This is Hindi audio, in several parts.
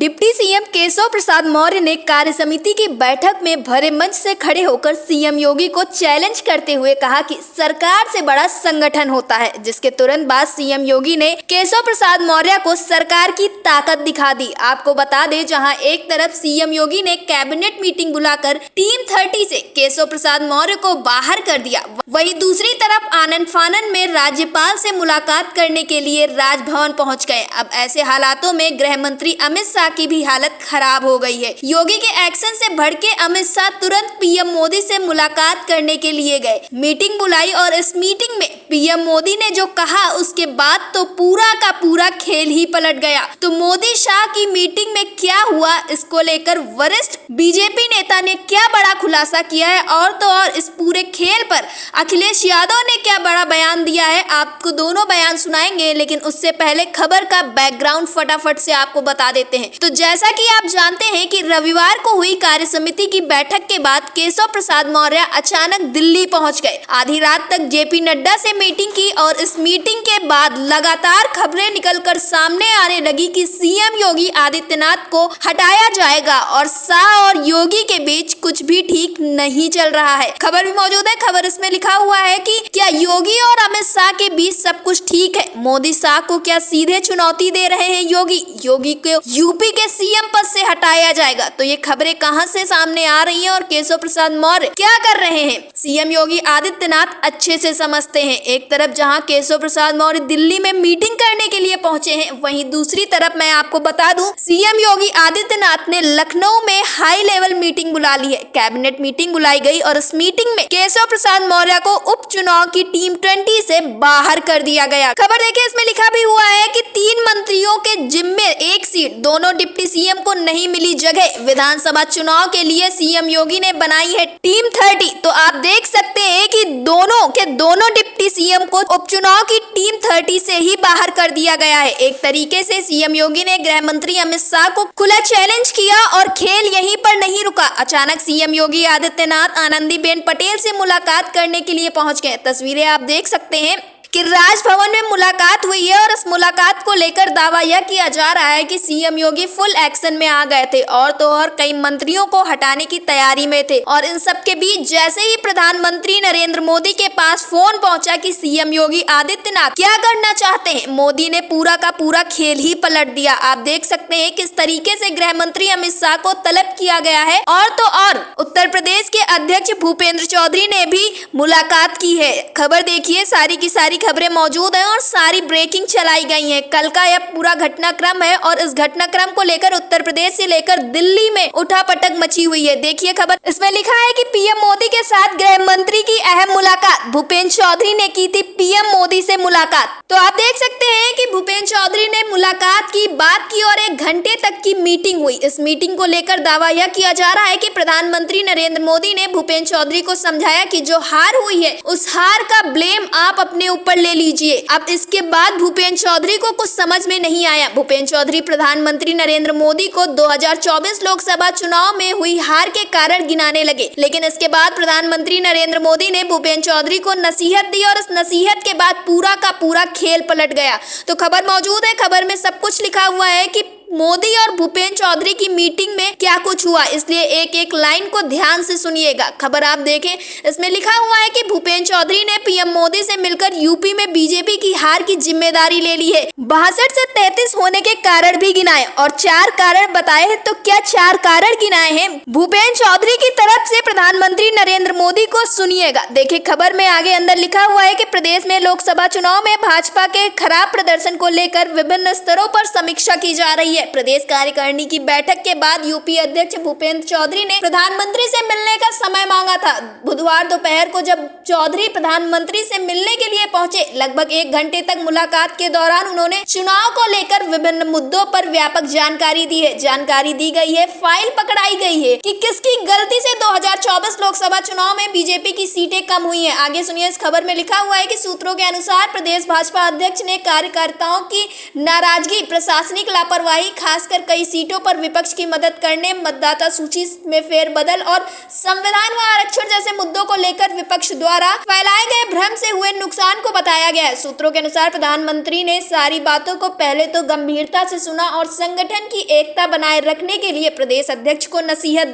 डिप्टी सीएम केशव प्रसाद मौर्य ने कार्य समिति की बैठक में भरे मंच से खड़े होकर सीएम योगी को चैलेंज करते हुए कहा कि सरकार से बड़ा संगठन होता है, जिसके तुरंत बाद सीएम योगी ने केशव प्रसाद मौर्य को सरकार की ताकत दिखा दी। आपको बता दें, जहां एक तरफ सीएम योगी ने कैबिनेट मीटिंग बुलाकर टीम 30 से केशव प्रसाद मौर्य को बाहर कर दिया, वहीं दूसरी तरफ आनन फानन में राज्यपाल से मुलाकात करने के लिए राजभवन पहुंच गए। अब ऐसे हालातों में गृह मंत्री अमित शाह की भी हालत खराब हो गई है। योगी के एक्शन से भड़के अमित शाह तुरंत पीएम मोदी से मुलाकात करने के लिए गए, मीटिंग बुलाई और इस मीटिंग में पीएम मोदी ने जो कहा उसके बाद तो पूरा का पूरा खेल ही पलट गया। तो मोदी शाह की मीटिंग में क्या हुआ, इसको लेकर वरिष्ठ बीजेपी नेता ने क्या बड़ा खुलासा किया है, और तो और इस पूरे खेल पर अखिलेश यादव ने क्या बड़ा बयान दिया है, आपको दोनों बयान सुनाएंगे। लेकिन उससे पहले खबर का बैकग्राउंड फटाफट से आपको बता देते हैं। तो जैसा कि आप जानते हैं कि रविवार को हुई कार्य समिति की बैठक के बाद केशव प्रसाद मौर्य अचानक दिल्ली पहुंच गए। आधी रात तक जेपी नड्डा से मीटिंग की और इस मीटिंग के बाद लगातार खबरें निकलकर सामने आने लगी कि सीएम योगी आदित्यनाथ को हटाया जाएगा और शाह और योगी के बीच कुछ भी ठीक नहीं चल रहा है। खबर भी मौजूद है। खबर इसमें लिखा हुआ है कि क्या योगी और अमित शाह के बीच सब कुछ ठीक है? मोदी शाह को क्या सीधे चुनौती दे रहे हैं? योगी को यूपी के सीएम पद से हटाया जाएगा। तो ये खबरें कहां से सामने आ रही हैं और केशव प्रसाद मौर्य क्या कर रहे हैं, सीएम योगी आदित्यनाथ अच्छे से समझते हैं। एक तरफ जहां केशव प्रसाद मौर्य दिल्ली में मीटिंग करने के लिए पहुंचे हैं, वहीं दूसरी तरफ मैं आपको बता दूं, सीएम योगी आदित्यनाथ ने लखनऊ में हाई लेवल मीटिंग बुला ली है। कैबिनेट मीटिंग बुलाई गई और इस मीटिंग में केशव प्रसाद मौर्य को उपचुनाव की टीम 20 से बाहर कर दिया गया। खबर देखिए, इसमें लिखा भी हुआ है कि 3 मंत्रियों के जिम्मे 1 सीट, दोनों डिप्टी सीएम को नहीं मिली जगह। विधानसभा चुनाव के लिए सीएम योगी ने बनाई है टीम 30। तो आप देख सकते हैं कि दोनों डिप्टी सीएम को उपचुनाव की टीम 30 से ही बाहर कर दिया गया है। एक तरीके से सीएम योगी ने गृह मंत्री अमित शाह को खुला चैलेंज किया और खेल यहीं पर नहीं रुका। अचानक सीएम योगी आदित्यनाथ आनंदीबेन पटेल से मुलाकात करने के लिए पहुंच गए। तस्वीरें आप देख सकते हैं कि राजभवन में मुलाकात हुई है और इस मुलाकात को लेकर दावा यह किया जा रहा है कि सीएम योगी फुल एक्शन में आ गए थे और तो और कई मंत्रियों को हटाने की तैयारी में थे। और इन सब के बीच जैसे ही प्रधानमंत्री नरेंद्र मोदी के पास फोन पहुंचा कि सीएम योगी आदित्यनाथ क्या करना चाहते हैं, मोदी ने पूरा का पूरा खेल ही पलट दिया। आप देख सकते हैं किस तरीके से गृह मंत्री अमित शाह को तलब किया गया है और तो और उत्तर प्रदेश के अध्यक्ष भूपेंद्र चौधरी ने भी मुलाकात की है। खबर देखिए, सारी की सारी खबरें मौजूद हैं और सारी ब्रेकिंग चलाई गई हैं। कल का यह पूरा घटनाक्रम है और इस घटनाक्रम को लेकर उत्तर प्रदेश से लेकर दिल्ली में उठापटक मची हुई है। देखिए खबर, इसमें लिखा है कि पीएम मोदी के साथ गृह मंत्री की अहम मुलाकात, भूपेंद्र चौधरी ने की थी पीएम मोदी से मुलाकात। तो आप देख सकते हैं कि भूपेंद्र चौधरी ने मुलाकात की, बात की और 1 घंटे तक की मीटिंग हुई। इस मीटिंग को लेकर दावा यह किया जा रहा है कि प्रधानमंत्री नरेंद्र मोदी ने भूपेंद्र चौधरी को समझाया कि जो हार हुई है उस हार का ब्लेम आप अपने ऊपर ले लीजिए। अब इसके बाद भूपेंद्र चौधरी को कुछ समझ में नहीं आया। भूपेंद्र चौधरी प्रधानमंत्री नरेंद्र मोदी को 2024 लोकसभा चुनाव में हुई हार के कारण गिनाने लगे। लेकिन इसके बाद प्रधानमंत्री नरेंद्र मोदी ने भूपेंद्र चौधरी को नसीहत दी और इस नसीहत के बाद पूरा का पूरा खेल पलट गया। तो खबर मौजूद है, खबर में सब कुछ लिखा हुआ है कि मोदी और भूपेंद्र चौधरी की मीटिंग में क्या कुछ हुआ, इसलिए एक लाइन को ध्यान से सुनिएगा। खबर आप देखें, इसमें लिखा हुआ है कि भूपेंद्र चौधरी ने पीएम मोदी से मिलकर यूपी में बीजेपी की हार की जिम्मेदारी ले ली है। 62 से 33 होने के कारण भी गिनाए और 4 कारण बताए हैं। तो क्या 4 कारण गिनाए हैं भूपेंद्र चौधरी की तरफ से प्रधानमंत्री नरेंद्र मोदी को? सुनिएगा। देखिए खबर में आगे अंदर लिखा हुआ है कि प्रदेश में लोकसभा चुनाव में भाजपा के खराब प्रदर्शन को लेकर विभिन्न स्तरों पर समीक्षा की जा रही है। प्रदेश कार्यकारिणी की बैठक के बाद यूपी अध्यक्ष भूपेंद्र चौधरी ने प्रधानमंत्री से मिलने का समय मांगा था। बुधवार दोपहर को जब चौधरी प्रधानमंत्री से मिलने के लिए पहुंचे, लगभग 1 घंटे तक मुलाकात के दौरान उन्होंने चुनाव को लेकर विभिन्न मुद्दों पर व्यापक जानकारी दी है। जानकारी दी गई है, फाइल पकड़ाई गई है कि किसकी गलती से 2024 लोकसभा चुनाव में बीजेपी की सीटें कम हुई है। आगे सुनिए, इस खबर में लिखा हुआ है कि सूत्रों के अनुसार प्रदेश भाजपा अध्यक्ष ने कार्यकर्ताओं की नाराजगी, प्रशासनिक लापरवाही खासकर कई सीटों पर विपक्ष की मदद करने, मतदाता सूची में फेरबदल और संविधान व आरक्षण जैसे मुद्दों को लेकर विपक्ष द्वारा फैलाए गए भ्रम से हुए नुकसान को बताया गया है। सूत्रों के अनुसार प्रधानमंत्री ने सारी बातों को पहले तो गंभीरता से सुना और संगठन की एकता बनाए रखने के लिए प्रदेश अध्यक्ष को नसीहत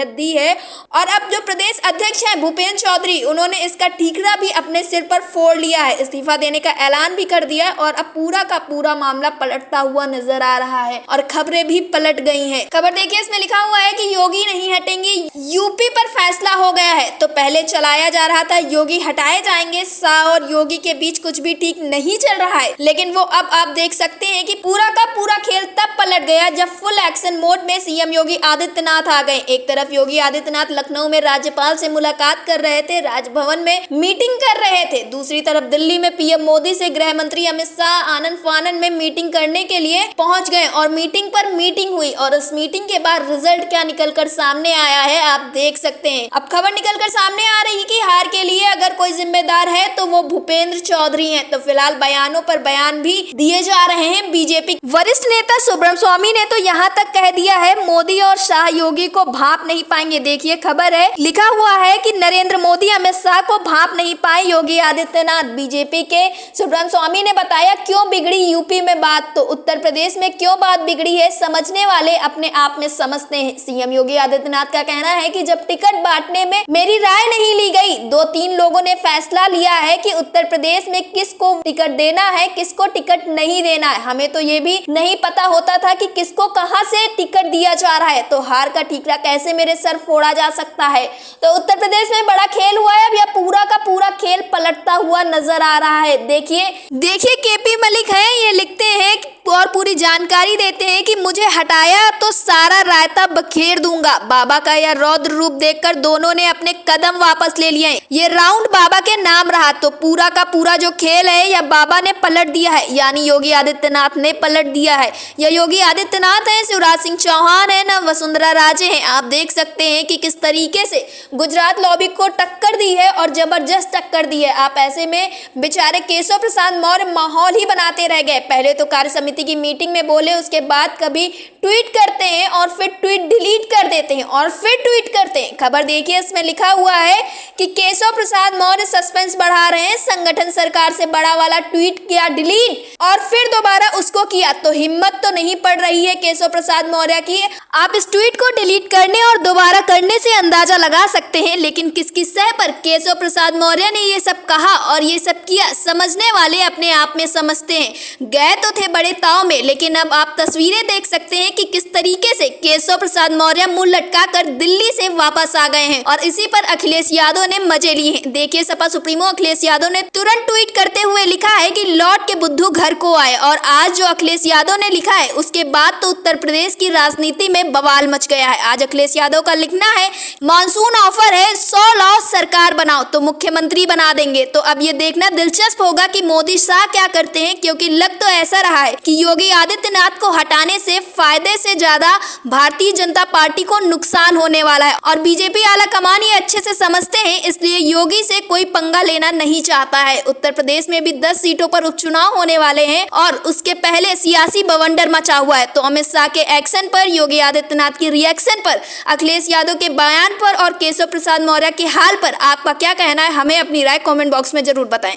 दी है। और अब जो प्रदेश अध्यक्ष हैं भूपेंद्र चौधरी, उन्होंने इसका ठीकरा भी अपने सिर पर फोड़ लिया है, इस्तीफा देने का ऐलान भी कर दिया है और अब पूरा का पूरा मामला पलटता हुआ नजर आ रहा है और खबरें भी पलट गई हैं। खबर देखिए, इसमें लिखा हुआ है कि योगी नहीं हटेंगे, यूपी पर फैसला हो गया है। तो पहले चलाया जा रहा था योगी हटाए जाएंगे, शाह और योगी के बीच कुछ भी ठीक नहीं चल रहा है, लेकिन वो अब आप देख सकते हैं कि पूरा का पूरा खेल तब पलट गया जब फुल एक्शन मोड में सीएम योगी आदित्यनाथ आ गए। एक तरफ योगी आदित्यनाथ लखनऊ में राज्यपाल से मुलाकात कर रहे थे, राजभवन में मीटिंग कर रहे थे, दूसरी तरफ दिल्ली में पीएम मोदी से गृह मंत्री अमित शाह आनन फानन में मीटिंग करने के लिए पहुंच गए और मीटिंग पर मीटिंग हुई और उस मीटिंग के बाद रिजल्ट क्या निकलकर सामने आया है आप देख सकते हैं। अब खबर निकलकर सामने आ रही है कि हार के लिए अगर कोई जिम्मेदार है तो वो भूपेंद्र चौधरी हैं। तो फिलहाल बयानों पर बयान भी दिए जा रहे हैं। बीजेपी वरिष्ठ नेता सुब्रह्मण्यम स्वामी ने तो यहाँ तक कह दिया है मोदी और शाह योगी को भांप नहीं पाएंगे। देखिए खबर है, लिखा हुआ है कि नरेंद्र मोदी अमित शाह को भांप नहीं पाए योगी आदित्यनाथ। बीजेपी के सुब्रह्मण्यम स्वामी ने बताया क्यों बिगड़ी यूपी में बात, तो उत्तर प्रदेश में क्यों बात बिगड़ी है समझने वाले अपने आप में समझते हैं। सीएम योगी आदित्यनाथ का कहना है कि जब टिकट बांटने में मेरी राय नहीं ली गई, 2-3 लोगों ने फैसला लिया है कि उत्तर प्रदेश में किसको टिकट देना है, किसको टिकट नहीं देना है। हमें तो ये भी नहीं पता होता था कि किसको कहां से टिकट दिया जा रहा है, तो हार का ठीकरा कैसे मेरे सर फोड़ा जा सकता है। तो उत्तर प्रदेश में बड़ा खेल हुआ है, अब यह पूरा का पूरा खेल पलटता हुआ नजर आ रहा है। देखिए केपी मलिक है, ये लिखते हैं और पूरी जानकारी देते हैं कि मुझे हटाया तो सारा रायता बखेर दूंगा। बाबा का यह रौद्र रूप देखकर दोनों ने अपने कदम वापस ले लिए। ये राउंड बाबा के नाम रहा, तो पूरा का पूरा जो खेल है यह बाबा ने पलट दिया है, यानी योगी आदित्यनाथ ने पलट दिया है। यह योगी आदित्यनाथ है, शिवराज सिंह चौहान है, न वसुंधरा राजे हैं। आप देख सकते हैं कि किस तरीके से गुजरात लॉबी को टक्कर दी है और जबरदस्त टक्कर दी है। आप ऐसे में बेचारे केशव प्रसाद मौर्य माहौल ही बनाते रह गए। पहले तो कार्य समिति की मीटिंग में बोले, उसके बाद कभी ट्वीट करते हैं और फिर ट्वीट डिलीट कर देते हैं और फिर ट्वीट करते हैं। खबर देखिए, इसमें लिखा हुआ है कि केशव प्रसाद मौर्य सस्पेंस बढ़ा रहे हैं, संगठन सरकार से बड़ा वाला ट्वीट किया डिलीट और फिर दोबारा उसको किया, तो हिम्मत तो नहीं पड़ रही है केशव प्रसाद मौर्य की। आप इस ट्वीट को डिलीट करने और दोबारा करने से अंदाजा लगा सकते हैं, लेकिन किसकी सह पर केशव प्रसाद मौर्य ने ये सब कहा और ये सब किया, समझने वाले अपने आप में समझते हैं। गए तो थे बड़े ताव में, लेकिन अब आप तस्वीरें देख सकते हैं कि किस तरीके से केशव प्रसाद मौर्य मुंह लटका कर दिल्ली से वापस आ गए हैं और इसी पर अखिलेश यादव ने मजे लिए हैं। देखिए सपा सुप्रीमो अखिलेश यादव ने तुरंत ट्वीट करते हुए लिखा है कि लौट के बुद्धू घर को आए, और आज जो अखिलेश यादव ने लिखा है उसके बाद तो उत्तर प्रदेश की राजनीति में बवाल मच गया है। आज अखिलेश यादव का लिखना है मानसून ऑफर है, 100 लॉ सरकार बनाओ तो मुख्यमंत्री बना देंगे। तो अब ये देखना दिलचस्प होगा कि मोदी शाह क्या करते हैं, क्योंकि लग तो ऐसा रहा है कि योगी आदित्यनाथ को हटाने से फायदे से ज्यादा भारतीय जनता पार्टी को नुकसान होने वाला है और बीजेपी आला कमान ये अच्छे से समझते हैं, इसलिए योगी से कोई पंगा लेना नहीं चाहता है। उत्तर प्रदेश में भी 10 सीटों पर उपचुनाव होने वाले हैं और उसके पहले सियासी बवंडर मचा हुआ है। तो अमित शाह के एक्शन पर, योगी आदित्यनाथ की रिएक्शन पर, अखिलेश यादव के बयान पर और केशव प्रसाद मौर्य के हाल पर आपका क्या कहना है, हमें अपनी राय कमेंट बॉक्स में जरूर बताएं।